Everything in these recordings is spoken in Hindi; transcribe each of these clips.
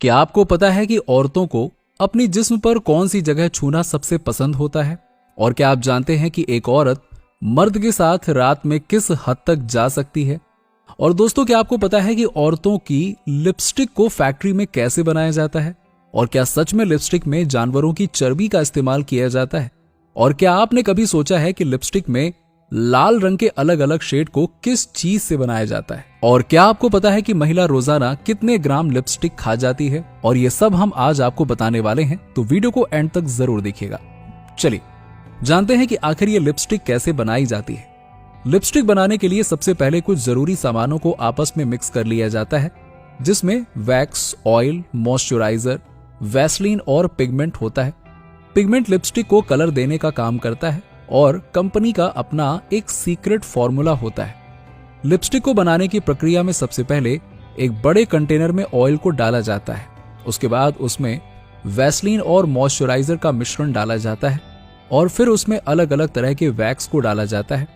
क्या आपको पता है कि औरतों को अपनी जिस्म पर कौन सी जगह छूना सबसे पसंद होता है? और क्या आप जानते हैं कि एक औरत मर्द के साथ रात में किस हद तक जा सकती है? और दोस्तों, क्या आपको पता है कि औरतों की लिपस्टिक को फैक्ट्री में कैसे बनाया जाता है? और क्या सच में लिपस्टिक में जानवरों की चर्बी का इस्तेमाल किया जाता है? और क्या आपने कभी सोचा है कि लिपस्टिक में लाल रंग के अलग अलग शेड को किस चीज से बनाया जाता है? और क्या आपको पता है कि महिला रोजाना कितने ग्राम लिपस्टिक खा जाती है? और ये सब हम आज आपको बताने वाले हैं, तो वीडियो को एंड तक जरूर देखिएगा। चलिए जानते हैं कि आखिर ये लिपस्टिक कैसे बनाई जाती है। लिपस्टिक बनाने के लिए सबसे पहले कुछ जरूरी सामानों को आपस में मिक्स कर लिया जाता है, जिसमें वैक्स, ऑयल, मॉइस्चराइजर, वैसलीन और पिगमेंट होता है। पिगमेंट लिपस्टिक को कलर देने का काम करता है और कंपनी का अपना एक सीक्रेट फॉर्मूला होता है। लिपस्टिक को बनाने की प्रक्रिया में सबसे पहले एक बड़े कंटेनर में ऑयल को डाला जाता है। उसके बाद उसमें वैसलीन और मॉइस्चराइजर का मिश्रण डाला जाता है और फिर उसमें अलग अलग तरह के वैक्स को डाला जाता है।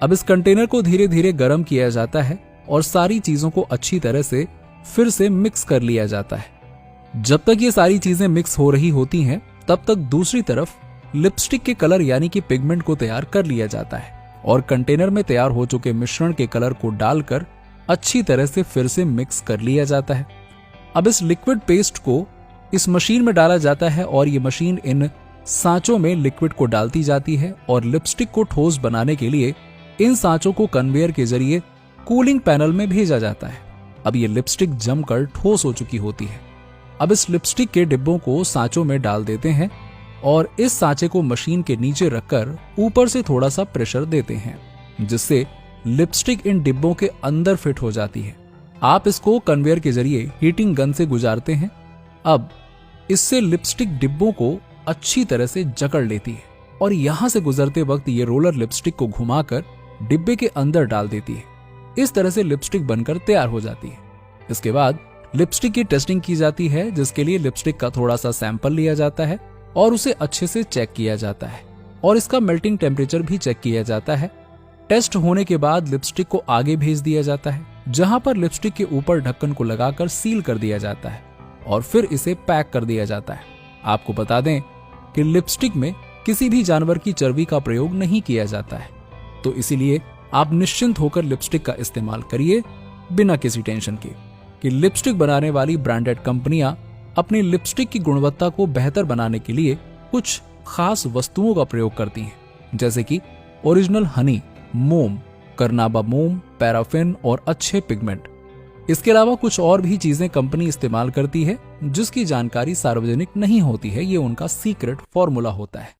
अब इस कंटेनर को धीरे धीरे गर्म किया जाता है और सारी चीजों को अच्छी तरह से फिर से मिक्स कर लिया जाता है। जब तक ये सारी चीजें मिक्स हो रही होती हैं, तब तक दूसरी तरफ लिपस्टिक के कलर यानी कि पिगमेंट को तैयार कर लिया जाता है और कंटेनर में तैयार हो चुके मिश्रण के कलर को डालकर अच्छी तरह से फिर से मिक्स कर लिया जाता है। अब इस लिक्विड पेस्ट को इस मशीन में डाला जाता है और ये मशीन इन सांचों में लिक्विड को डालती जाती है और लिपस्टिक को ठोस बनाने के लिए इन सांचों को कन्वेयर के जरिए कूलिंग पैनल में भेजा जाता है। अब ये लिपस्टिक जमकर ठोस हो चुकी होती है। अब इस लिपस्टिक के डिब्बों को सांचों में डाल देते हैं और इस सांचे को मशीन के नीचे रखकर ऊपर से थोड़ा सा प्रेशर देते हैं, जिससे लिपस्टिक इन डिब्बों के अंदर फिट हो जाती है। आप इसको कन्वेयर के जरिए हीटिंग गन से गुजारते हैं। अब इससे लिपस्टिक डिब्बों को अच्छी तरह से जकड़ लेती है और यहां से गुजरते वक्त ये रोलर लिपस्टिक को घुमाकर डिब्बे के अंदर डाल देती है। इस तरह से लिपस्टिक बनकर तैयार हो जाती है। इसके बाद लिपस्टिक की टेस्टिंग की जाती है, जिसके लिए लिपस्टिक का थोड़ा सा सैंपल लिया जाता है और उसे अच्छे से चेक किया जाता है और इसका मेल्टिंग टेम्परेचर भी चेक किया जाता है। टेस्ट होने के बाद लिपस्टिक को आगे भेज दिया जाता है, जहां पर लिपस्टिक के ऊपर ढक्कन को लगाकर सील कर दिया जाता है और फिर इसे पैक कर दिया जाता है। आपको बता दें कि लिपस्टिक में किसी भी जानवर की चर्बी का प्रयोग नहीं किया जाता है, तो इसीलिए आप निश्चिंत होकर लिपस्टिक का इस्तेमाल करिए बिना किसी टेंशन के। कि लिपस्टिक बनाने वाली ब्रांडेड कंपनियां अपनी लिपस्टिक की गुणवत्ता को बेहतर बनाने के लिए कुछ खास वस्तुओं का प्रयोग करती हैं, जैसे कि ओरिजिनल हनी, मोम, करनाबा मोम, पैराफिन और अच्छे पिगमेंट। इसके अलावा कुछ और भी चीजें कंपनी इस्तेमाल करती है, जिसकी जानकारी सार्वजनिक नहीं होती है। ये उनका सीक्रेट फॉर्मूला होता है।